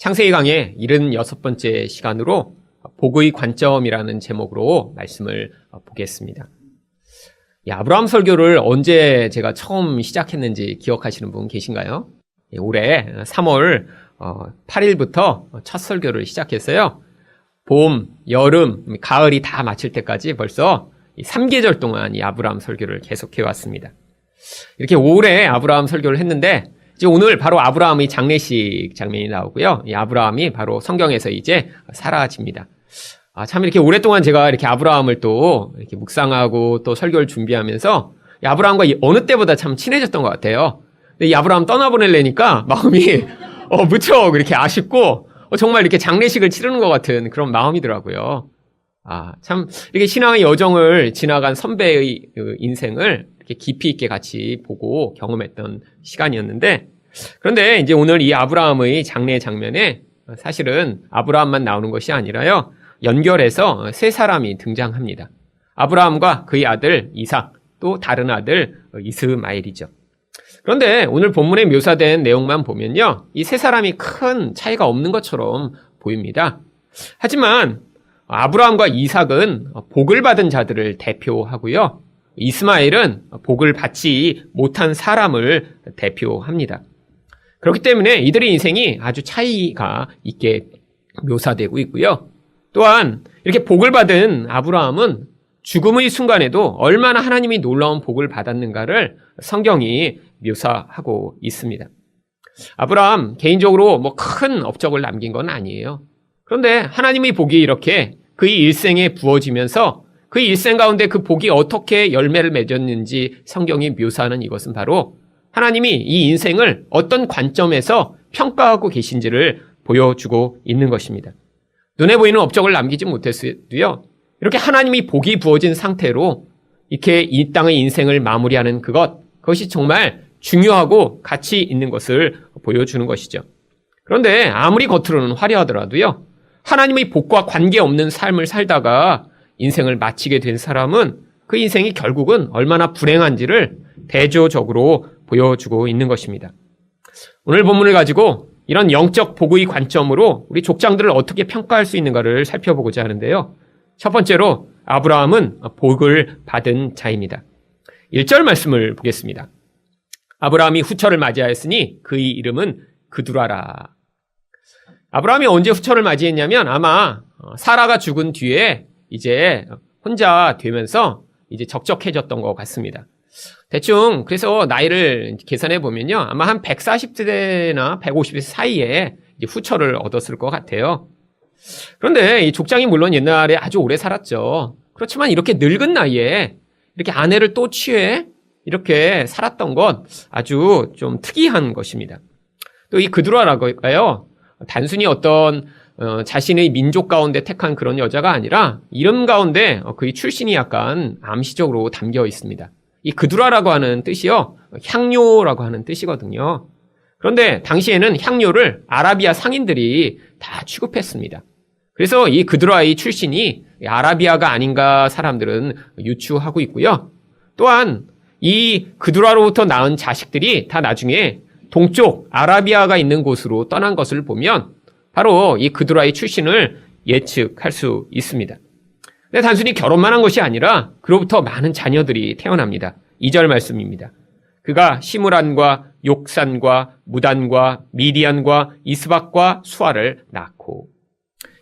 창세기 강의 76번째 시간으로 복의 관점이라는 제목으로 말씀을 보겠습니다. 아브라함 설교를 언제 제가 처음 시작했는지 기억하시는 분 계신가요? 올해 3월 8일부터 첫 설교를 시작했어요. 봄, 여름, 가을이 다 마칠 때까지 벌써 3계절 동안 이 아브라함 설교를 계속해 왔습니다. 이렇게 오래 아브라함 설교를 했는데 이제 오늘 바로 아브라함의 장례식 장면이 나오고요. 이 아브라함이 바로 성경에서 이제 사라집니다. 참 이렇게 오랫동안 제가 이렇게 아브라함을 또 이렇게 묵상하고 또 설교를 준비하면서 이 아브라함과 어느 때보다 참 친해졌던 것 같아요. 근데 이 아브라함 떠나보내려니까 마음이 무척 이렇게 아쉽고 정말 이렇게 장례식을 치르는 것 같은 그런 마음이더라고요. 참 이렇게 신앙의 여정을 지나간 선배의 인생을 이렇게 깊이 있게 같이 보고 경험했던 시간이었는데, 그런데 이제 오늘 이 아브라함의 장례 장면에 사실은 아브라함만 나오는 것이 아니라요, 연결해서 세 사람이 등장합니다. 아브라함과 그의 아들 이삭, 또 다른 아들 이스마엘이죠. 그런데 오늘 본문에 묘사된 내용만 보면요, 이 세 사람이 큰 차이가 없는 것처럼 보입니다. 하지만 아브라함과 이삭은 복을 받은 자들을 대표하고요, 이스마엘은 복을 받지 못한 사람을 대표합니다. 그렇기 때문에 이들의 인생이 아주 차이가 있게 묘사되고 있고요. 또한 이렇게 복을 받은 아브라함은 죽음의 순간에도 얼마나 하나님이 놀라운 복을 받았는가를 성경이 묘사하고 있습니다. 아브라함 개인적으로 큰 업적을 남긴 건 아니에요. 그런데 하나님의 복이 이렇게 그의 일생에 부어지면서 그의 일생 가운데 그 복이 어떻게 열매를 맺었는지 성경이 묘사하는 이것은 바로 하나님이 이 인생을 어떤 관점에서 평가하고 계신지를 보여주고 있는 것입니다. 눈에 보이는 업적을 남기지 못했어도요, 이렇게 하나님이 복이 부어진 상태로 이렇게 이 땅의 인생을 마무리하는 그것이 정말 중요하고 가치 있는 것을 보여주는 것이죠. 그런데 아무리 겉으로는 화려하더라도요, 하나님의 복과 관계없는 삶을 살다가 인생을 마치게 된 사람은 그 인생이 결국은 얼마나 불행한지를 대조적으로 보여주고 있는 것입니다. 오늘 본문을 가지고 이런 영적 복의 관점으로 우리 족장들을 어떻게 평가할 수 있는가를 살펴보고자 하는데요. 첫 번째로 아브라함은 복을 받은 자입니다. 1절 말씀을 보겠습니다. 아브라함이 후처를 맞이하였으니 그의 이름은 그두라라. 아브라함이 언제 후처를 맞이했냐면 아마 사라가 죽은 뒤에 이제 혼자 되면서 이제 적적해졌던 것 같습니다. 대충 그래서 나이를 계산해 보면요, 아마 한 140세나 150세 사이에 이제 후처를 얻었을 것 같아요. 그런데 이 족장이 물론 옛날에 아주 오래 살았죠. 그렇지만 이렇게 늙은 나이에 이렇게 아내를 또 취해 이렇게 살았던 것 아주 좀 특이한 것입니다. 또 이 그두라라고요, 단순히 어떤 자신의 민족 가운데 택한 그런 여자가 아니라 이름 가운데 그의 출신이 약간 암시적으로 담겨 있습니다. 이 그두라라고 하는 뜻이요, 향료라고 하는 뜻이거든요. 그런데 당시에는 향료를 아라비아 상인들이 다 취급했습니다. 그래서 이 그두라의 출신이 아라비아가 아닌가 사람들은 유추하고 있고요. 또한 이 그두라로부터 낳은 자식들이 다 나중에 동쪽 아라비아가 있는 곳으로 떠난 것을 보면 바로 이 그두라의 출신을 예측할 수 있습니다. 근데 단순히 결혼만 한 것이 아니라 그로부터 많은 자녀들이 태어납니다. 2절 말씀입니다. 그가 시므란과 욕산과 무단과 미디안과 이스박과 수아를 낳고.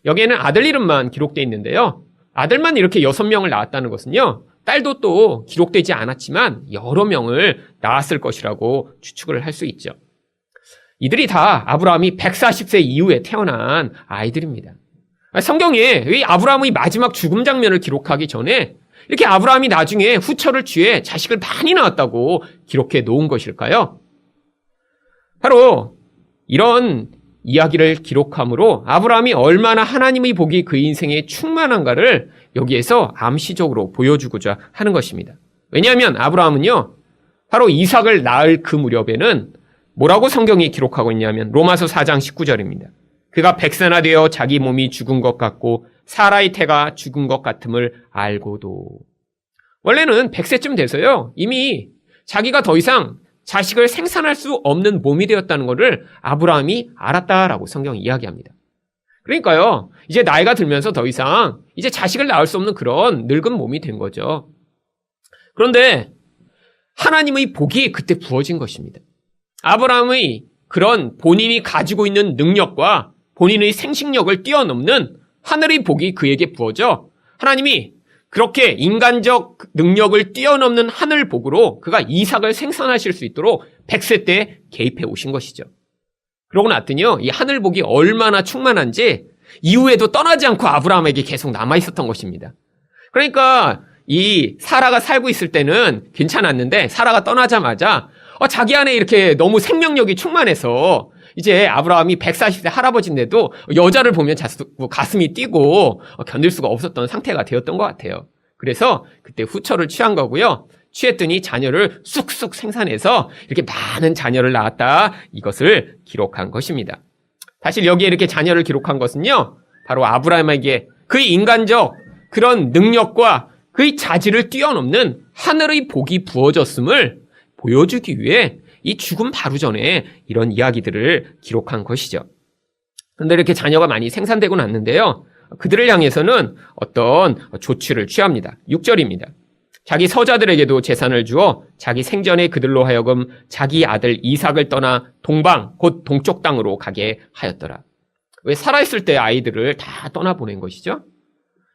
여기에는 아들 이름만 기록되어 있는데요, 아들만 이렇게 6명을 낳았다는 것은요, 딸도 또 기록되지 않았지만 여러 명을 낳았을 것이라고 추측을 할 수 있죠. 이들이 다 아브라함이 140세 이후에 태어난 아이들입니다. 성경에 왜 아브라함의 마지막 죽음 장면을 기록하기 전에 이렇게 아브라함이 나중에 후처를 취해 자식을 많이 낳았다고 기록해 놓은 것일까요? 바로 이런 이야기를 기록함으로 아브라함이 얼마나 하나님의 복이 그 인생에 충만한가를 여기에서 암시적으로 보여주고자 하는 것입니다. 왜냐하면 아브라함은요, 바로 이삭을 낳을 그 무렵에는 뭐라고 성경이 기록하고 있냐면 로마서 4장 19절입니다. 그가 100세나 되어 자기 몸이 죽은 것 같고 사라의 태가 죽은 것 같음을 알고도. 원래는 100세쯤 돼서요, 이미 자기가 더 이상 자식을 생산할 수 없는 몸이 되었다는 것을 아브라함이 알았다라고 성경이 이야기합니다. 그러니까요, 이제 나이가 들면서 더 이상 이제 자식을 낳을 수 없는 그런 늙은 몸이 된 거죠. 그런데 하나님의 복이 그때 부어진 것입니다. 아브라함의 그런 본인이 가지고 있는 능력과 본인의 생식력을 뛰어넘는 하늘의 복이 그에게 부어져 하나님이 그렇게 인간적 능력을 뛰어넘는 하늘 복으로 그가 이삭을 생산하실 수 있도록 100세 때 개입해 오신 것이죠. 그러고 났더니요, 이 하늘 복이 얼마나 충만한지 이후에도 떠나지 않고 아브라함에게 계속 남아 있었던 것입니다. 그러니까 이 사라가 살고 있을 때는 괜찮았는데 사라가 떠나자마자 자기 안에 이렇게 너무 생명력이 충만해서 이제 아브라함이 140세 할아버지인데도 여자를 보면 가슴이 뛰고 견딜 수가 없었던 상태가 되었던 것 같아요. 그래서 그때 후처를 취한 거고요. 취했더니 자녀를 쑥쑥 생산해서 이렇게 많은 자녀를 낳았다. 이것을 기록한 것입니다. 사실 여기에 이렇게 자녀를 기록한 것은요, 바로 아브라함에게 그의 인간적 그런 능력과 그의 자질을 뛰어넘는 하늘의 복이 부어졌음을 보여주기 위해 이 죽음 바로 전에 이런 이야기들을 기록한 것이죠. 그런데 이렇게 자녀가 많이 생산되고 났는데요, 그들을 향해서는 어떤 조치를 취합니다. 6절입니다. 자기 서자들에게도 재산을 주어 자기 생전에 그들로 하여금 자기 아들 이삭을 떠나 동방 곧 동쪽 땅으로 가게 하였더라. 왜 살아있을 때 아이들을 다 떠나보낸 것이죠?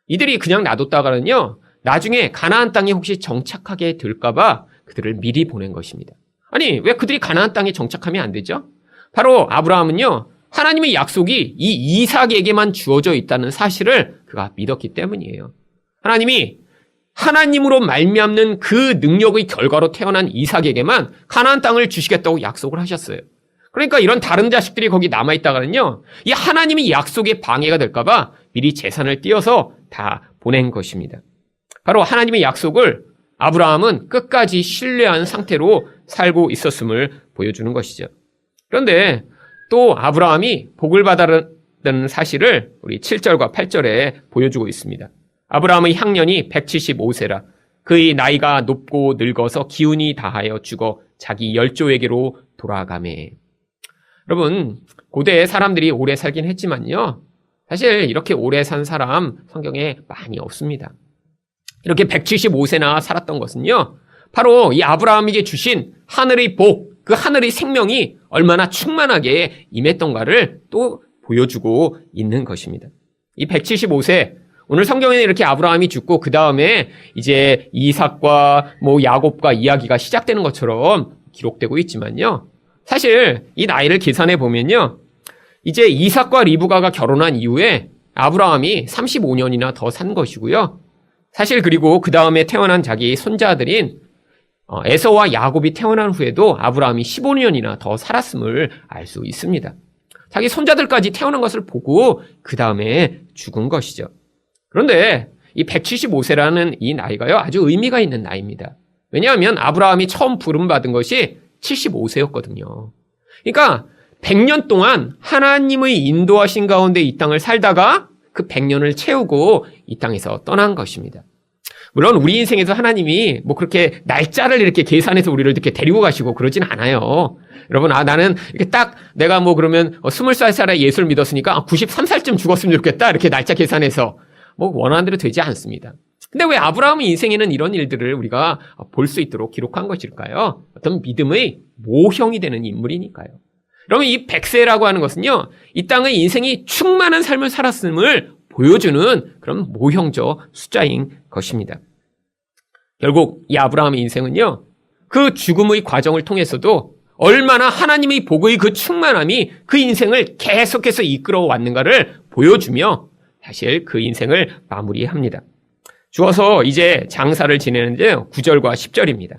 이들이 그냥 놔뒀다가는요, 나중에 가나안 땅에 혹시 정착하게 될까봐 그들을 미리 보낸 것입니다. 아니, 왜 그들이 가나안 땅에 정착하면 안 되죠? 바로 아브라함은요, 하나님의 약속이 이 이삭에게만 주어져 있다는 사실을 그가 믿었기 때문이에요. 하나님이 하나님으로 말미암는 그 능력의 결과로 태어난 이삭에게만 가나안 땅을 주시겠다고 약속을 하셨어요. 그러니까 이런 다른 자식들이 거기 남아있다가는요, 이 하나님의 약속에 방해가 될까봐 미리 재산을 띄어서 다 보낸 것입니다. 바로 하나님의 약속을 아브라함은 끝까지 신뢰한 상태로 살고 있었음을 보여주는 것이죠. 그런데 또 아브라함이 복을 받았다는 사실을 우리 7절과 8절에 보여주고 있습니다. 아브라함의 향년이 175세라. 그의 나이가 높고 늙어서 기운이 다하여 죽어 자기 열조에게로 돌아가매. 여러분, 고대의 사람들이 오래 살긴 했지만요, 사실 이렇게 오래 산 사람 성경에 많이 없습니다. 이렇게 175세나 살았던 것은요, 바로 이 아브라함에게 주신 하늘의 복, 그 하늘의 생명이 얼마나 충만하게 임했던가를 또 보여주고 있는 것입니다. 이 175세, 오늘 성경에는 이렇게 아브라함이 죽고 그 다음에 이제 이삭과 야곱과 이야기가 시작되는 것처럼 기록되고 있지만요, 사실 이 나이를 계산해 보면요, 이제 이삭과 리브가가 결혼한 이후에 아브라함이 35년이나 더 산 것이고요. 사실 그리고 그 다음에 태어난 자기 손자들인 에서와 야곱이 태어난 후에도 아브라함이 15년이나 더 살았음을 알 수 있습니다. 자기 손자들까지 태어난 것을 보고 그 다음에 죽은 것이죠. 그런데 이 175세라는 이 나이가요, 아주 의미가 있는 나이입니다. 왜냐하면 아브라함이 처음 부름받은 것이 75세였거든요. 그러니까 100년 동안 하나님의 인도하신 가운데 이 땅을 살다가 그 100년을 채우고 이 땅에서 떠난 것입니다. 물론 우리 인생에서 하나님이 그렇게 날짜를 이렇게 계산해서 우리를 이렇게 데리고 가시고 그러진 않아요. 여러분, 나는 이렇게 딱 내가 그러면 20살에 예수를 믿었으니까 93살쯤 죽었으면 좋겠다, 이렇게 날짜 계산해서 원하는 대로 되지 않습니다. 근데 왜 아브라함의 인생에는 이런 일들을 우리가 볼 수 있도록 기록한 것일까요? 어떤 믿음의 모형이 되는 인물이니까요. 여러분, 이 100세라고 하는 것은요, 이 땅의 인생이 충만한 삶을 살았음을 보여주는 그런 모형적 숫자인 것입니다. 결국 이 아브라함의 인생은요, 그 죽음의 과정을 통해서도 얼마나 하나님의 복의 그 충만함이 그 인생을 계속해서 이끌어 왔는가를 보여주며 사실 그 인생을 마무리합니다. 주어서 이제 장사를 지내는데요, 9절과 10절입니다.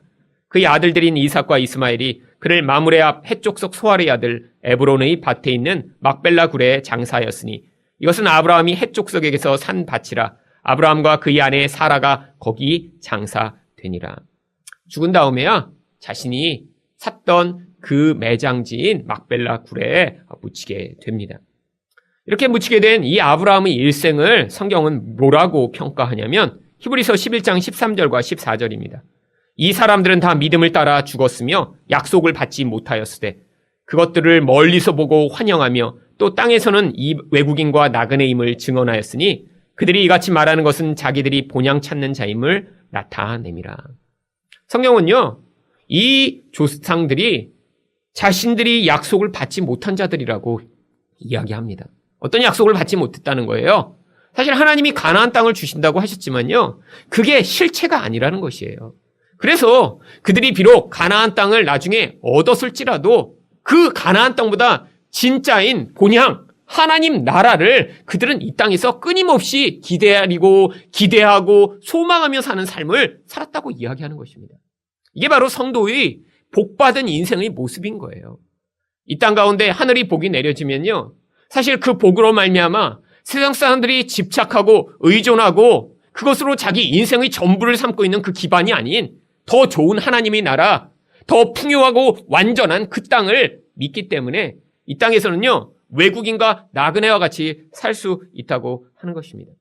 그의 아들들인 이삭과 이스마엘이 그를 마므레 앞 해족속 소알의 아들 에브론의 밭에 있는 막벨라 굴에 장사하였으니 이것은 아브라함이 해족속에게서 산 밭이라 아브라함과 그의 아내 사라가 거기 장사되니라. 죽은 다음에야 자신이 샀던 그 매장지인 막벨라 굴에 묻히게 됩니다. 이렇게 묻히게 된 이 아브라함의 일생을 성경은 뭐라고 평가하냐면 히브리서 11장 13절과 14절입니다. 이 사람들은 다 믿음을 따라 죽었으며 약속을 받지 못하였으되 그것들을 멀리서 보고 환영하며 또 땅에서는 이 외국인과 나그네임을 증언하였으니 그들이 이같이 말하는 것은 자기들이 본향 찾는 자임을 나타냄이라. 성경은요, 이 조상들이 자신들이 약속을 받지 못한 자들이라고 이야기합니다. 어떤 약속을 받지 못했다는 거예요? 사실 하나님이 가나안 땅을 주신다고 하셨지만요, 그게 실체가 아니라는 것이에요. 그래서 그들이 비록 가나안 땅을 나중에 얻었을지라도 그 가나안 땅보다 진짜인 본향 하나님 나라를 그들은 이 땅에서 끊임없이 기대하고 소망하며 사는 삶을 살았다고 이야기하는 것입니다. 이게 바로 성도의 복받은 인생의 모습인 거예요. 이 땅 가운데 하늘이 복이 내려지면요, 사실 그 복으로 말미암아 세상 사람들이 집착하고 의존하고 그것으로 자기 인생의 전부를 삼고 있는 그 기반이 아닌 더 좋은 하나님의 나라, 더 풍요하고 완전한 그 땅을 믿기 때문에 이 땅에서는요, 외국인과 나그네와 같이 살 수 있다고 하는 것입니다.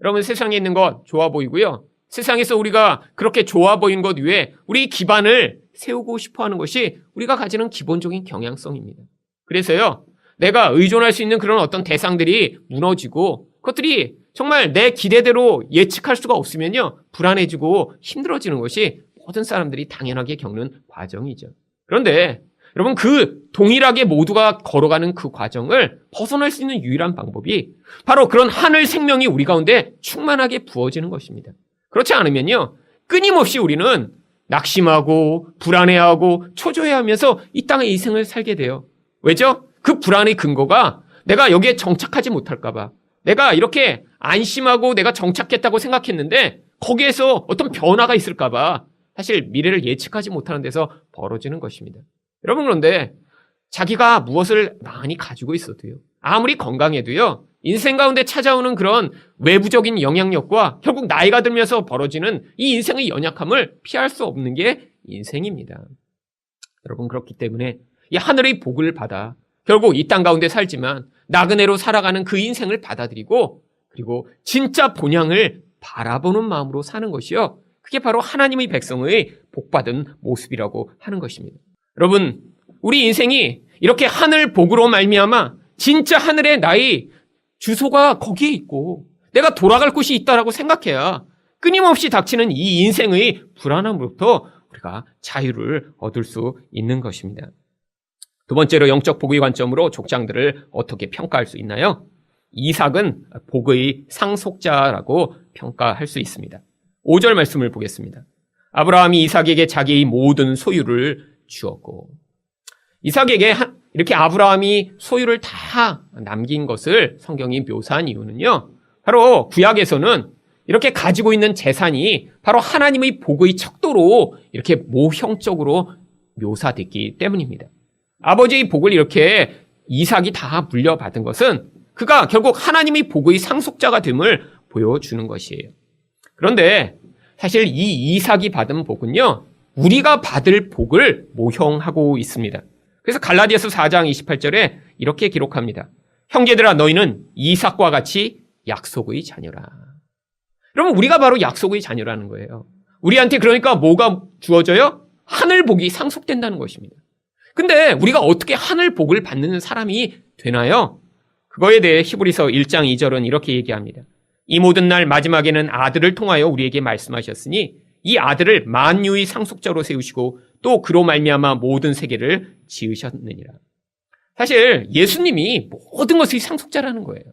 여러분, 세상에 있는 것 좋아 보이고요, 세상에서 우리가 그렇게 좋아 보이는 것 위에 우리 기반을 세우고 싶어 하는 것이 우리가 가지는 기본적인 경향성입니다. 그래서요, 내가 의존할 수 있는 그런 어떤 대상들이 무너지고 그것들이 정말 내 기대대로 예측할 수가 없으면요, 불안해지고 힘들어지는 것이 모든 사람들이 당연하게 겪는 과정이죠. 그런데 여러분, 그 동일하게 모두가 걸어가는 그 과정을 벗어날 수 있는 유일한 방법이 바로 그런 하늘 생명이 우리 가운데 충만하게 부어지는 것입니다. 그렇지 않으면요, 끊임없이 우리는 낙심하고 불안해하고 초조해하면서 이 땅의 인생을 살게 돼요. 왜죠? 그 불안의 근거가 내가 여기에 정착하지 못할까 봐, 내가 이렇게 안심하고 내가 정착했다고 생각했는데 거기에서 어떤 변화가 있을까 봐 사실 미래를 예측하지 못하는 데서 벌어지는 것입니다. 여러분, 그런데 자기가 무엇을 많이 가지고 있어도요, 아무리 건강해도요, 인생 가운데 찾아오는 그런 외부적인 영향력과 결국 나이가 들면서 벌어지는 이 인생의 연약함을 피할 수 없는 게 인생입니다. 여러분, 그렇기 때문에 이 하늘의 복을 받아 결국 이 땅 가운데 살지만 나그네로 살아가는 그 인생을 받아들이고 그리고 진짜 본향을 바라보는 마음으로 사는 것이요, 그게 바로 하나님의 백성의 복받은 모습이라고 하는 것입니다. 여러분, 우리 인생이 이렇게 하늘 복으로 말미암아 진짜 하늘의 나의 주소가 거기에 있고 내가 돌아갈 곳이 있다라고 생각해야 끊임없이 닥치는 이 인생의 불안함으로부터 우리가 자유를 얻을 수 있는 것입니다. 두 번째로 영적 복의 관점으로 족장들을 어떻게 평가할 수 있나요? 이삭은 복의 상속자라고 평가할 수 있습니다. 5절 말씀을 보겠습니다. 아브라함이 이삭에게 자기의 모든 소유를 주었고, 이삭에게 이렇게 아브라함이 소유를 다 남긴 것을 성경이 묘사한 이유는요, 바로 구약에서는 이렇게 가지고 있는 재산이 바로 하나님의 복의 척도로 이렇게 모형적으로 묘사됐기 때문입니다. 아버지의 복을 이렇게 이삭이 다 물려받은 것은 그가 결국 하나님의 복의 상속자가 됨을 보여주는 것이에요. 그런데 사실 이 이삭이 받은 복은요, 우리가 받을 복을 모형하고 있습니다. 그래서 갈라디아서 4장 28절에 이렇게 기록합니다. 형제들아, 너희는 이삭과 같이 약속의 자녀라. 여러분, 우리가 바로 약속의 자녀라는 거예요. 우리한테 그러니까 뭐가 주어져요? 하늘 복이 상속된다는 것입니다. 근데 우리가 어떻게 하늘 복을 받는 사람이 되나요? 그거에 대해 히브리서 1장 2절은 이렇게 얘기합니다. 이 모든 날 마지막에는 아들을 통하여 우리에게 말씀하셨으니 이 아들을 만유의 상속자로 세우시고 또 그로 말미암아 모든 세계를 지으셨느니라. 사실 예수님이 모든 것의 상속자라는 거예요.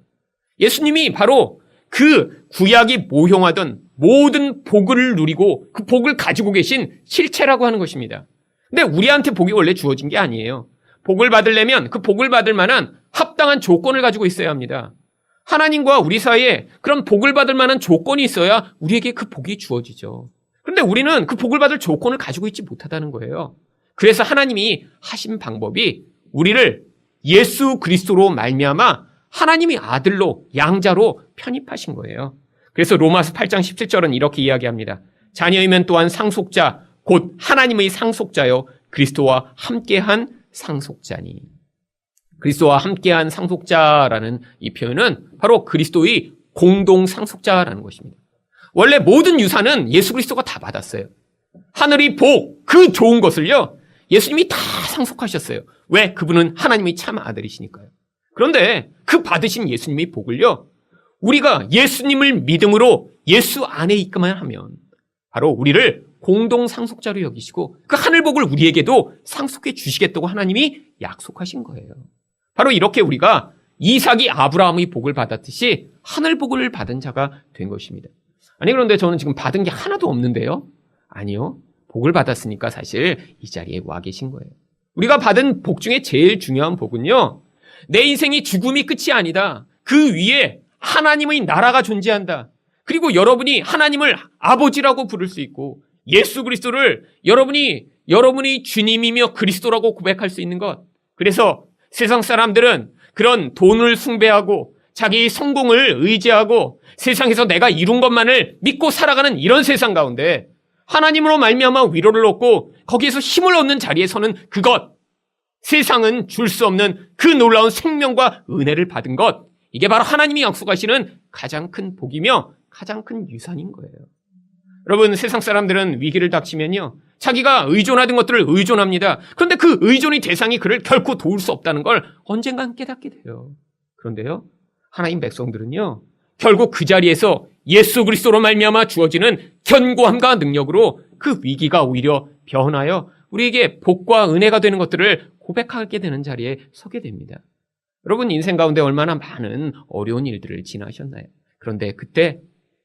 예수님이 바로 그 구약이 모형하던 모든 복을 누리고 그 복을 가지고 계신 실체라고 하는 것입니다. 근데 우리한테 복이 원래 주어진 게 아니에요. 복을 받으려면 그 복을 받을 만한 합당한 조건을 가지고 있어야 합니다. 하나님과 우리 사이에 그런 복을 받을 만한 조건이 있어야 우리에게 그 복이 주어지죠. 그런데 우리는 그 복을 받을 조건을 가지고 있지 못하다는 거예요. 그래서 하나님이 하신 방법이 우리를 예수 그리스도로 말미암아 하나님의 아들로, 양자로 편입하신 거예요. 그래서 로마서 8장 17절은 이렇게 이야기합니다. 자녀이면 또한 상속자, 곧 하나님의 상속자요 그리스도와 함께한 상속자니. 그리스도와 함께한 상속자라는 이 표현은 바로 그리스도의 공동 상속자라는 것입니다. 원래 모든 유산은 예수 그리스도가 다 받았어요. 하늘의 복, 그 좋은 것을요, 예수님이 다 상속하셨어요. 왜? 그분은 하나님의 참 아들이시니까요. 그런데 그 받으신 예수님의 복을요, 우리가 예수님을 믿음으로 예수 안에 있기만 하면 바로 우리를 공동 상속자로 여기시고 그 하늘 복을 우리에게도 상속해 주시겠다고 하나님이 약속하신 거예요. 바로 이렇게 우리가 이삭이 아브라함의 복을 받았듯이 하늘 복을 받은 자가 된 것입니다. 아니, 그런데 저는 지금 받은 게 하나도 없는데요? 아니요. 복을 받았으니까 사실 이 자리에 와 계신 거예요. 우리가 받은 복 중에 제일 중요한 복은요, 내 인생이 죽음이 끝이 아니다. 그 위에 하나님의 나라가 존재한다. 그리고 여러분이 하나님을 아버지라고 부를 수 있고 예수 그리스도를 여러분이 주님이며 그리스도라고 고백할 수 있는 것. 그래서 세상 사람들은 그런 돈을 숭배하고 자기 성공을 의지하고 세상에서 내가 이룬 것만을 믿고 살아가는 이런 세상 가운데 하나님으로 말미암아 위로를 얻고 거기에서 힘을 얻는 자리에 서는 그것, 세상은 줄 수 없는 그 놀라운 생명과 은혜를 받은 것, 이게 바로 하나님이 약속하시는 가장 큰 복이며 가장 큰 유산인 거예요. 여러분, 세상 사람들은 위기를 닥치면요, 자기가 의존하던 것들을 의존합니다. 그런데 그 의존의 대상이 그를 결코 도울 수 없다는 걸 언젠간 깨닫게 돼요. 그런데요, 하나님 백성들은요, 결국 그 자리에서 예수 그리스도로 말미암아 주어지는 견고함과 능력으로 그 위기가 오히려 변하여 우리에게 복과 은혜가 되는 것들을 고백하게 되는 자리에 서게 됩니다. 여러분, 인생 가운데 얼마나 많은 어려운 일들을 지나셨나요? 그런데 그때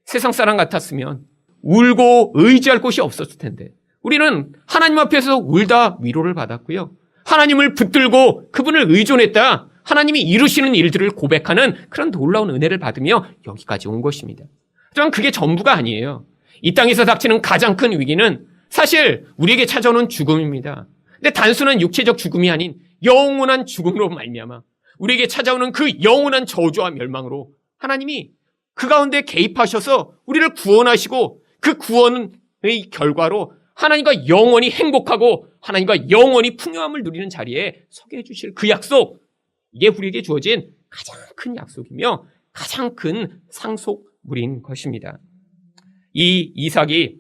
세상 사람 같았으면 울고 의지할 곳이 없었을 텐데 우리는 하나님 앞에서 울다 위로를 받았고요, 하나님을 붙들고 그분을 의존했다 하나님이 이루시는 일들을 고백하는 그런 놀라운 은혜를 받으며 여기까지 온 것입니다. 하지만 그게 전부가 아니에요. 이 땅에서 닥치는 가장 큰 위기는 사실 우리에게 찾아오는 죽음입니다. 근데 단순한 육체적 죽음이 아닌 영원한 죽음으로 말미암아 우리에게 찾아오는 그 영원한 저주와 멸망으로 하나님이 그 가운데 개입하셔서 우리를 구원하시고 그 구원의 결과로 하나님과 영원히 행복하고 하나님과 영원히 풍요함을 누리는 자리에 서게 해주실 그 약속, 이게 우리에게 주어진 가장 큰 약속이며 가장 큰 상속물인 것입니다. 이 이삭이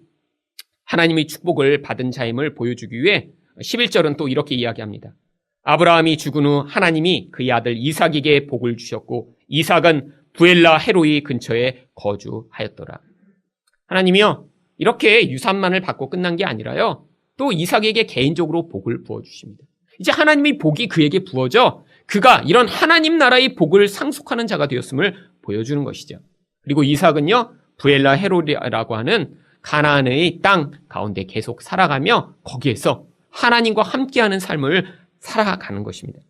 하나님의 축복을 받은 자임을 보여주기 위해 11절은 또 이렇게 이야기합니다. 아브라함이 죽은 후 하나님이 그의 아들 이삭에게 복을 주셨고 이삭은 부엘라 헤로이 근처에 거주하였더라. 하나님이요, 이렇게 유산만을 받고 끝난 게 아니라요, 또 이삭에게 개인적으로 복을 부어주십니다. 이제 하나님의 복이 그에게 부어져 그가 이런 하나님 나라의 복을 상속하는 자가 되었음을 보여주는 것이죠. 그리고 이삭은요, 부엘라 헤로이라고 하는 가나안의 땅 가운데 계속 살아가며 거기에서 하나님과 함께하는 삶을 살아가는 것입니다.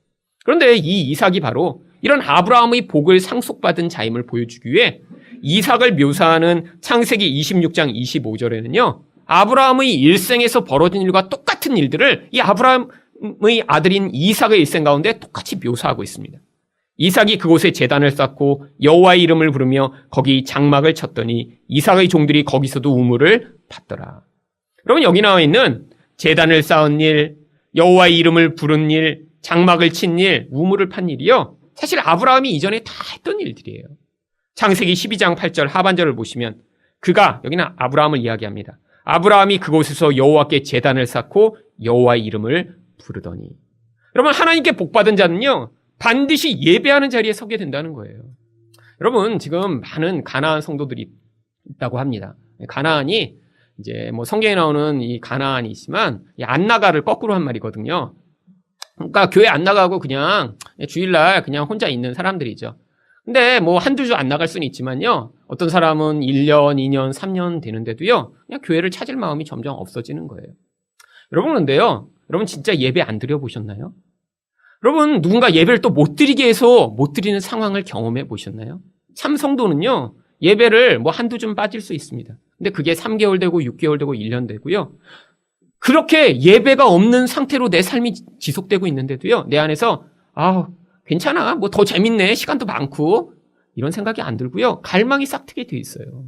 그런데 이 이삭이 바로 이런 아브라함의 복을 상속받은 자임을 보여주기 위해 이삭을 묘사하는 창세기 26장 25절에는요, 아브라함의 일생에서 벌어진 일과 똑같은 일들을 이 아브라함의 아들인 이삭의 일생 가운데 똑같이 묘사하고 있습니다. 이삭이 그곳에 제단을 쌓고 여호와의 이름을 부르며 거기 장막을 쳤더니 이삭의 종들이 거기서도 우물을 팠더라. 여러분, 여기 나와 있는 제단을 쌓은 일, 여호와의 이름을 부른 일, 장막을 친 일, 우물을 판 일이요, 사실 아브라함이 이전에 다 했던 일들이에요. 창세기 12장 8절 하반절을 보시면 그가, 여기는 아브라함을 이야기합니다. 아브라함이 그곳에서 여호와께 제단을 쌓고 여호와의 이름을 부르더니. 여러분, 하나님께 복받은 자는요, 반드시 예배하는 자리에 서게 된다는 거예요. 여러분, 지금 많은 가나안 성도들이 있다고 합니다. 가나안이 이제 뭐 성경에 나오는 이 가나안이지만 이 안 나가를 거꾸로 한 말이거든요. 그러니까 교회 안 나가고 그냥 주일날 그냥 혼자 있는 사람들이죠. 근데 뭐 한두 주 안 나갈 수는 있지만요, 어떤 사람은 1년, 2년, 3년 되는데도요, 그냥 교회를 찾을 마음이 점점 없어지는 거예요. 여러분, 그런데요, 여러분 진짜 예배 안 드려보셨나요? 여러분, 누군가 예배를 또 못 드리게 해서 못 드리는 상황을 경험해 보셨나요? 참 성도는요, 예배를 뭐 한두 주 빠질 수 있습니다. 근데 그게 3개월 되고 6개월 되고 1년 되고요, 그렇게 예배가 없는 상태로 내 삶이 지속되고 있는데도요, 내 안에서 괜찮아, 뭐 더 재밌네, 시간도 많고, 이런 생각이 안 들고요, 갈망이 싹트게 돼 있어요.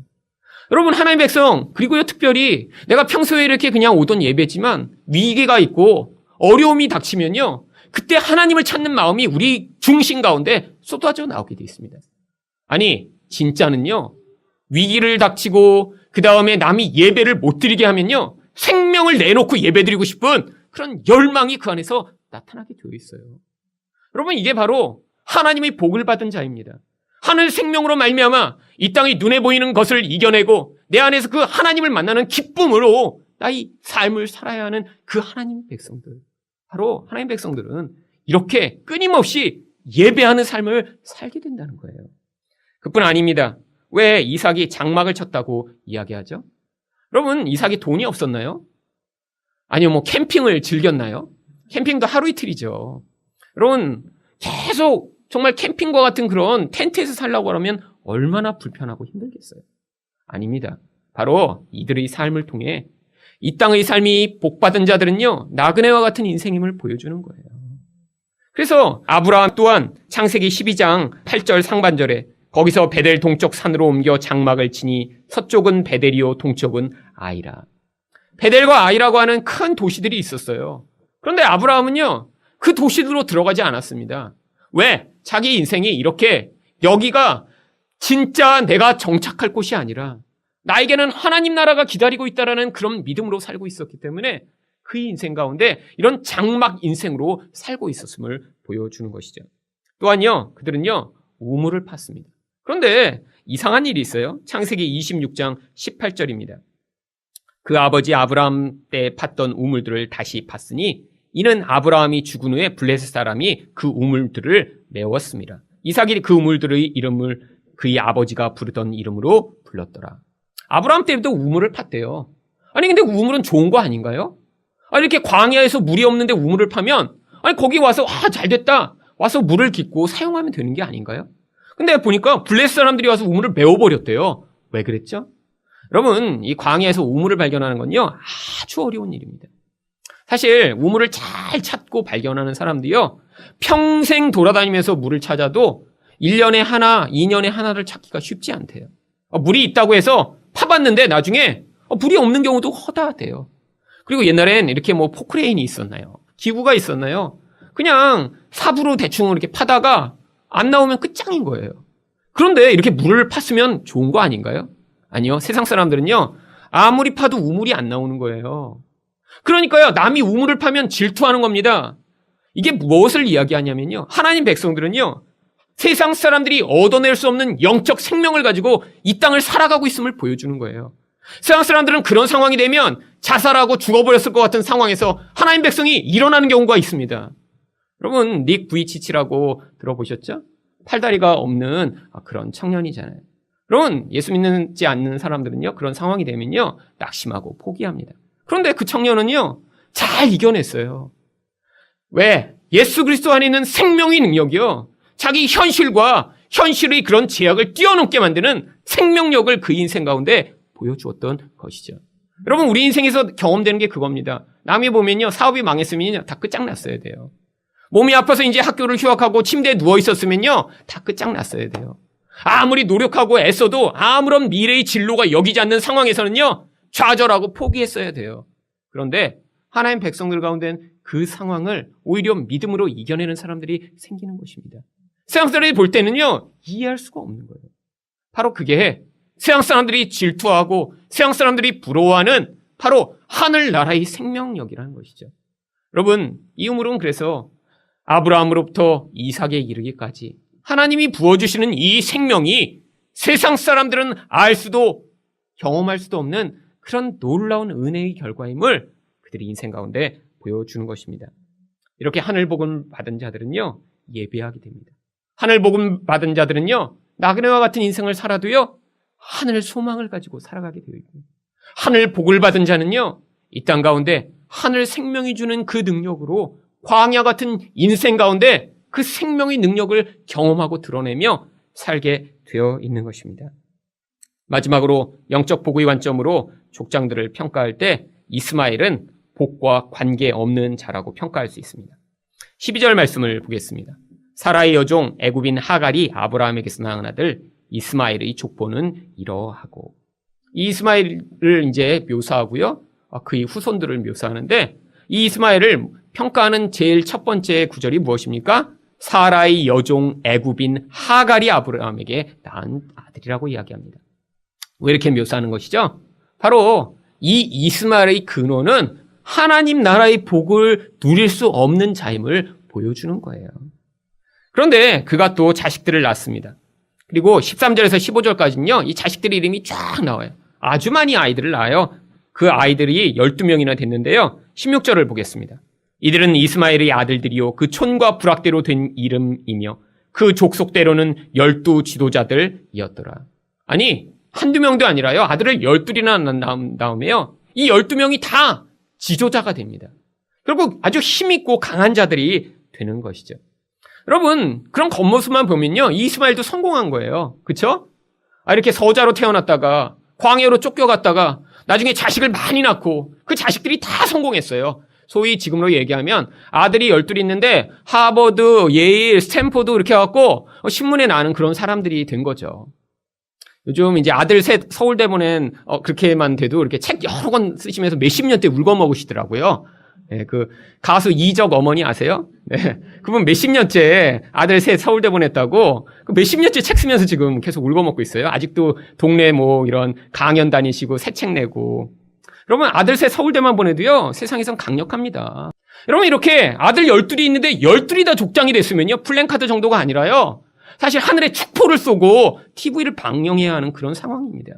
여러분, 하나님의 백성, 그리고요, 특별히 내가 평소에 이렇게 그냥 오던 예배지만 위기가 있고 어려움이 닥치면요, 그때 하나님을 찾는 마음이 우리 중심 가운데 쏟아져 나오게 돼 있습니다. 아니, 진짜는요, 위기를 닥치고 그 다음에 남이 예배를 못 드리게 하면요, 생명을 내놓고 예배드리고 싶은 그런 열망이 그 안에서 나타나게 되어 있어요. 여러분, 이게 바로 하나님의 복을 받은 자입니다. 하늘 생명으로 말미암아 이 땅의 눈에 보이는 것을 이겨내고 내 안에서 그 하나님을 만나는 기쁨으로 나의 삶을 살아야 하는 그 하나님 백성들. 바로 하나님 백성들은 이렇게 끊임없이 예배하는 삶을 살게 된다는 거예요. 그뿐 아닙니다. 왜 이삭이 장막을 쳤다고 이야기하죠? 여러분, 이삭이 돈이 없었나요? 아니면 뭐 캠핑을 즐겼나요? 캠핑도 하루 이틀이죠. 여러분, 계속 정말 캠핑과 같은 그런 텐트에서 살려고 하면 얼마나 불편하고 힘들겠어요? 아닙니다. 바로 이들의 삶을 통해 이 땅의 삶이 복받은 자들은요, 나그네와 같은 인생임을 보여주는 거예요. 그래서 아브라함 또한 창세기 12장 8절 상반절에 거기서 베델 동쪽 산으로 옮겨 장막을 치니 서쪽은 베델이요 동쪽은 아이라. 베델과 아이라고 하는 큰 도시들이 있었어요. 그런데 아브라함은요, 그 도시들로 들어가지 않았습니다. 왜? 자기 인생이 이렇게 여기가 진짜 내가 정착할 곳이 아니라 나에게는 하나님 나라가 기다리고 있다라는 그런 믿음으로 살고 있었기 때문에 그 인생 가운데 이런 장막 인생으로 살고 있었음을 보여주는 것이죠. 또한요, 그들은요, 우물을 팠습니다. 그런데 이상한 일이 있어요. 창세기 26장 18절입니다. 그 아버지 아브라함 때 팠던 우물들을 다시 팠으니 이는 아브라함이 죽은 후에 블레셋 사람이 그 우물들을 메웠습니다. 이삭이 그 우물들의 이름을 그의 아버지가 부르던 이름으로 불렀더라. 아브라함 때도 우물을 팠대요. 아니 근데 우물은 좋은 거 아닌가요? 아니 이렇게 광야에서 물이 없는데 우물을 파면 아니 거기 와서 잘됐다. 와서 물을 깃고 사용하면 되는 게 아닌가요? 근데 보니까 블레셋 사람들이 와서 우물을 메워버렸대요. 왜 그랬죠? 여러분, 이 광야에서 우물을 발견하는 건요, 아주 어려운 일입니다. 사실 우물을 잘 찾고 발견하는 사람들이요, 평생 돌아다니면서 물을 찾아도 1년에 하나, 2년에 하나를 찾기가 쉽지 않대요. 물이 있다고 해서 파봤는데 나중에 물이 없는 경우도 허다하대요. 그리고 옛날엔 이렇게 뭐 포크레인이 있었나요? 기구가 있었나요? 그냥 삽으로 대충 이렇게 파다가 안 나오면 끝장인 거예요. 그런데 이렇게 물을 팠으면 좋은 거 아닌가요? 아니요. 세상 사람들은요, 아무리 파도 우물이 안 나오는 거예요. 그러니까요, 남이 우물을 파면 질투하는 겁니다. 이게 무엇을 이야기하냐면요, 하나님 백성들은요, 세상 사람들이 얻어낼 수 없는 영적 생명을 가지고 이 땅을 살아가고 있음을 보여주는 거예요. 세상 사람들은 그런 상황이 되면 자살하고 죽어버렸을 것 같은 상황에서 하나님 백성이 일어나는 경우가 있습니다. 여러분, 닉 부이치치라고 들어보셨죠? 팔다리가 없는 그런 청년이잖아요. 여러분, 예수 믿지 않는 사람들은요, 그런 상황이 되면요, 낙심하고 포기합니다. 그런데 그 청년은요, 잘 이겨냈어요. 왜? 예수 그리스도 안에 있는 생명의 능력이요, 자기 현실과 현실의 그런 제약을 뛰어넘게 만드는 생명력을 그 인생 가운데 보여주었던 것이죠. 여러분, 우리 인생에서 경험되는 게 그겁니다. 남이 보면요, 사업이 망했으면 다 끝장났어야 돼요. 몸이 아파서 이제 학교를 휴학하고 침대에 누워 있었으면요, 다 끝장났어야 돼요. 아무리 노력하고 애써도 아무런 미래의 진로가 여기지 않는 상황에서는요, 좌절하고 포기했어야 돼요. 그런데 하나님 백성들 가운데는 그 상황을 오히려 믿음으로 이겨내는 사람들이 생기는 것입니다. 세상 사람들이 볼 때는요, 이해할 수가 없는 거예요. 바로 그게 세상 사람들이 질투하고 세상 사람들이 부러워하는 바로 하늘나라의 생명력이라는 것이죠. 여러분, 이 우물은 그래서 아브라함으로부터 이삭에 이르기까지 하나님이 부어주시는 이 생명이 세상 사람들은 알 수도 경험할 수도 없는 그런 놀라운 은혜의 결과임을 그들이 인생 가운데 보여주는 것입니다. 이렇게 하늘 복음 받은 자들은요, 예배하게 됩니다. 하늘 복음 받은 자들은요, 나그네와 같은 인생을 살아도요, 하늘 소망을 가지고 살아가게 되어 있고, 하늘 복을 받은 자는요, 이 땅 가운데 하늘 생명이 주는 그 능력으로 광야 같은 인생 가운데 그 생명의 능력을 경험하고 드러내며 살게 되어 있는 것입니다. 마지막으로 영적 복의 관점으로 족장들을 평가할 때 이스마엘은 복과 관계없는 자라고 평가할 수 있습니다. 12절 말씀을 보겠습니다. 사라의 여종 애굽인 하갈이 아브라함에게서 낳은 아들 이스마엘의 족보는 이러하고, 이 이스마엘을 이제 묘사하고요, 그의 후손들을 묘사하는데, 이 이스마엘을 평가하는 제일 첫 번째 구절이 무엇입니까? 사라의 여종 애굽인 하갈이 아브라함에게 낳은 아들이라고 이야기합니다. 왜 이렇게 묘사하는 것이죠? 바로 이 이스마엘의 근원은 하나님 나라의 복을 누릴 수 없는 자임을 보여주는 거예요. 그런데 그가 또 자식들을 낳습니다. 그리고 13절에서 15절까지는요, 이 자식들 이름이 쫙 나와요. 아주 많이 아이들을 낳아요. 그 아이들이 12명이나 됐는데요. 16절을 보겠습니다. 이들은 이스마엘의 아들들이요, 그 촌과 부락대로 된 이름이며 그 족속대로는 12 지도자들이었더라. 아니, 한두 명도 아니라요. 아들을 12이나 낳은 다음에요. 이 12명이 다 지도자가 됩니다. 결국 아주 힘있고 강한 자들이 되는 것이죠. 여러분, 그런 겉모습만 보면요, 이스마엘도 성공한 거예요. 그쵸? 이렇게 서자로 태어났다가 광야로 쫓겨갔다가 나중에 자식을 많이 낳고 그 자식들이 다 성공했어요. 소위 지금으로 얘기하면 아들이 12 있는데 하버드, 예일, 스탠포드 이렇게 해갖고 신문에 나는 그런 사람들이 된 거죠. 요즘 이제 아들 셋 서울대 보낸 그렇게만 돼도 이렇게 책 여러 권 쓰시면서 몇십 년째 울고 먹으시더라고요. 네, 그 가수 이적 어머니 아세요? 네, 그분 몇십 년째 아들 셋 서울대 보냈다고 몇십 년째 책 쓰면서 지금 계속 울고 먹고 있어요. 아직도 동네 뭐 이런 강연 다니시고 새 책 내고. 여러분, 아들 셋 서울대만 보내도요, 세상에선 강력합니다. 여러분, 이렇게 아들 12이 있는데 12이 다 족장이 됐으면요, 플랜카드 정도가 아니라요, 사실 하늘에 축포를 쏘고 TV를 방영해야 하는 그런 상황입니다.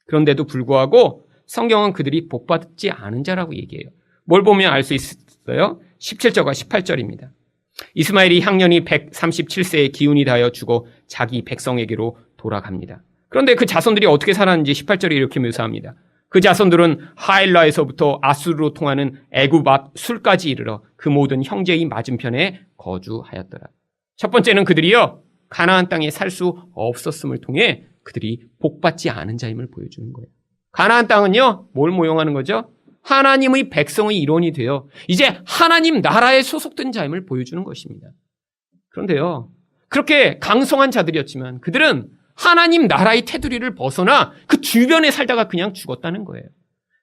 그런데도 불구하고 성경은 그들이 복받지 않은 자라고 얘기해요. 뭘 보면 알 수 있어요? 17절과 18절입니다. 이스마엘이 향년이 137세에 기운이 다하여 죽어 자기 백성에게로 돌아갑니다. 그런데 그 자손들이 어떻게 살았는지 18절이 이렇게 묘사합니다. 그 자손들은 하일라에서부터 아수르로 통하는 애굽 앞 술까지 이르러 그 모든 형제의 맞은편에 거주하였더라. 첫 번째는 그들이요, 가나안 땅에 살 수 없었음을 통해 그들이 복받지 않은 자임을 보여주는 거예요. 가나안 땅은요, 뭘 모형하는 거죠? 하나님의 백성의 일원이 되어 이제 하나님 나라에 소속된 자임을 보여주는 것입니다. 그런데요, 그렇게 강성한 자들이었지만 그들은 하나님 나라의 테두리를 벗어나 그 주변에 살다가 그냥 죽었다는 거예요.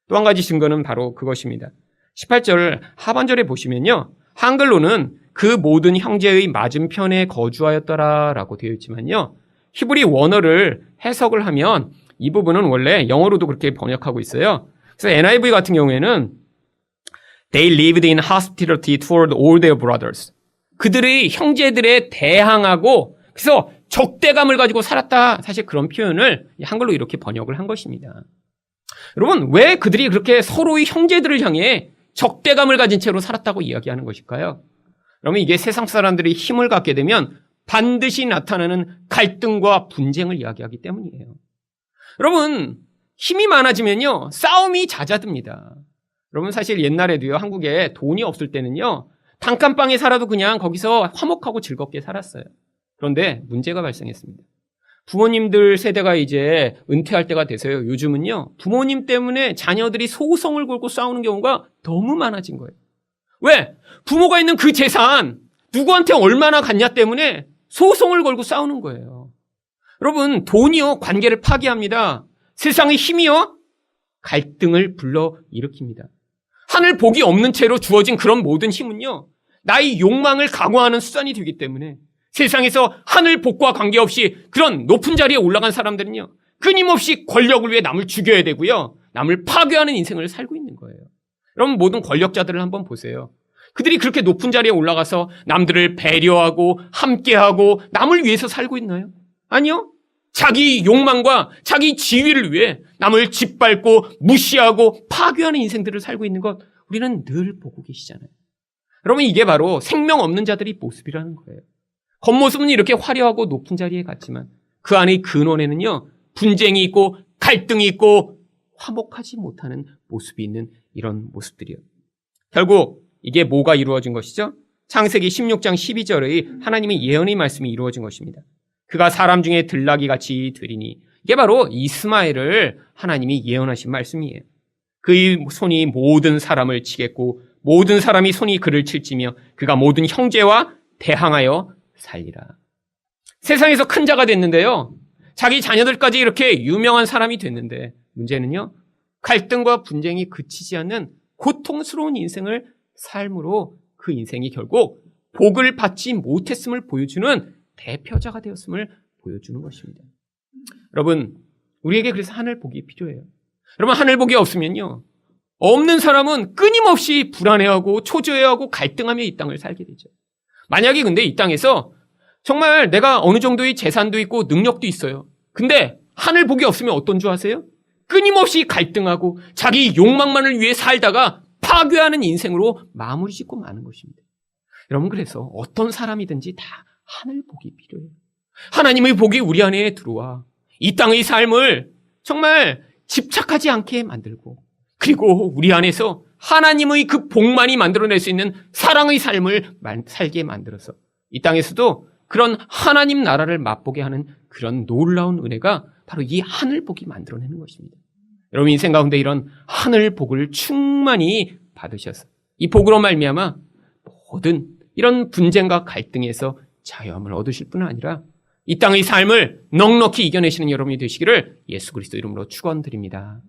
또 한 가지 증거는 바로 그것입니다. 18절 하반절에 보시면요, 한글로는 그 모든 형제의 맞은편에 거주하였더라라고 되어 있지만요, 히브리 원어를 해석을 하면 이 부분은 원래 영어로도 그렇게 번역하고 있어요. 그래서 NIV 같은 경우에는 They lived in hospitality toward all their brothers. 그들의 형제들에 대항하고 그래서 적대감을 가지고 살았다. 사실 그런 표현을 한글로 이렇게 번역을 한 것입니다. 여러분, 왜 그들이 그렇게 서로의 형제들을 향해 적대감을 가진 채로 살았다고 이야기하는 것일까요? 그러면 이게 세상 사람들이 힘을 갖게 되면 반드시 나타나는 갈등과 분쟁을 이야기하기 때문이에요. 여러분, 힘이 많아지면요, 싸움이 잦아듭니다. 여러분, 사실 옛날에도요, 한국에 돈이 없을 때는요, 단칸방에 살아도 그냥 거기서 화목하고 즐겁게 살았어요. 그런데 문제가 발생했습니다. 부모님들 세대가 이제 은퇴할 때가 돼서요, 요즘은요, 부모님 때문에 자녀들이 소송을 걸고 싸우는 경우가 너무 많아진 거예요. 왜? 부모가 있는 그 재산 누구한테 얼마나 갔냐 때문에 소송을 걸고 싸우는 거예요. 여러분, 돈이요, 관계를 파괴합니다. 세상의 힘이요, 갈등을 불러일으킵니다. 하늘 복이 없는 채로 주어진 그런 모든 힘은요, 나의 욕망을 강화하는 수단이 되기 때문에 세상에서 하늘 복과 관계없이 그런 높은 자리에 올라간 사람들은요, 끊임없이 권력을 위해 남을 죽여야 되고요, 남을 파괴하는 인생을 살고 있는 거예요. 여러분, 모든 권력자들을 한번 보세요. 그들이 그렇게 높은 자리에 올라가서 남들을 배려하고 함께하고 남을 위해서 살고 있나요? 아니요. 자기 욕망과 자기 지위를 위해 남을 짓밟고 무시하고 파괴하는 인생들을 살고 있는 것, 우리는 늘 보고 계시잖아요. 여러분, 이게 바로 생명 없는 자들의 모습이라는 거예요. 겉모습은 이렇게 화려하고 높은 자리에 갔지만 그 안의 근원에는요, 분쟁이 있고 갈등이 있고 화목하지 못하는 모습이 있는 이런 모습들이요. 결국 이게 뭐가 이루어진 것이죠? 창세기 16장 12절의 하나님의 예언의 말씀이 이루어진 것입니다. 그가 사람 중에 들나귀 같이 되리니, 이게 바로 이스마엘을 하나님이 예언하신 말씀이에요. 그의 손이 모든 사람을 치겠고 모든 사람이 손이 그를 칠지며 그가 모든 형제와 대항하여 살리라. 세상에서 큰 자가 됐는데요, 자기 자녀들까지 이렇게 유명한 사람이 됐는데 문제는요, 갈등과 분쟁이 그치지 않는 고통스러운 인생을 삶으로 그 인생이 결국 복을 받지 못했음을 보여주는 대표자가 되었음을 보여주는 것입니다. 여러분, 우리에게 그래서 하늘 복이 필요해요. 여러분, 하늘 복이 없으면요, 없는 사람은 끊임없이 불안해하고 초조해하고 갈등하며 이 땅을 살게 되죠. 만약에 근데 이 땅에서 정말 내가 어느 정도의 재산도 있고 능력도 있어요. 근데 하늘 복이 없으면 어떤 줄 아세요? 끊임없이 갈등하고 자기 욕망만을 위해 살다가 파괴하는 인생으로 마무리 짓고 마는 것입니다. 여러분, 그래서 어떤 사람이든지 다 하늘 복이 필요해요. 하나님의 복이 우리 안에 들어와 이 땅의 삶을 정말 집착하지 않게 만들고, 그리고 우리 안에서 하나님의 그 복만이 만들어낼 수 있는 사랑의 삶을 살게 만들어서 이 땅에서도 그런 하나님 나라를 맛보게 하는 그런 놀라운 은혜가 바로 이 하늘 복이 만들어내는 것입니다. 여러분, 인생 가운데 이런 하늘 복을 충만히 받으셔서 이 복으로 말미암아 모든 이런 분쟁과 갈등에서 자유함을 얻으실 뿐 아니라 이 땅의 삶을 넉넉히 이겨내시는 여러분이 되시기를 예수 그리스도 이름으로 축원드립니다.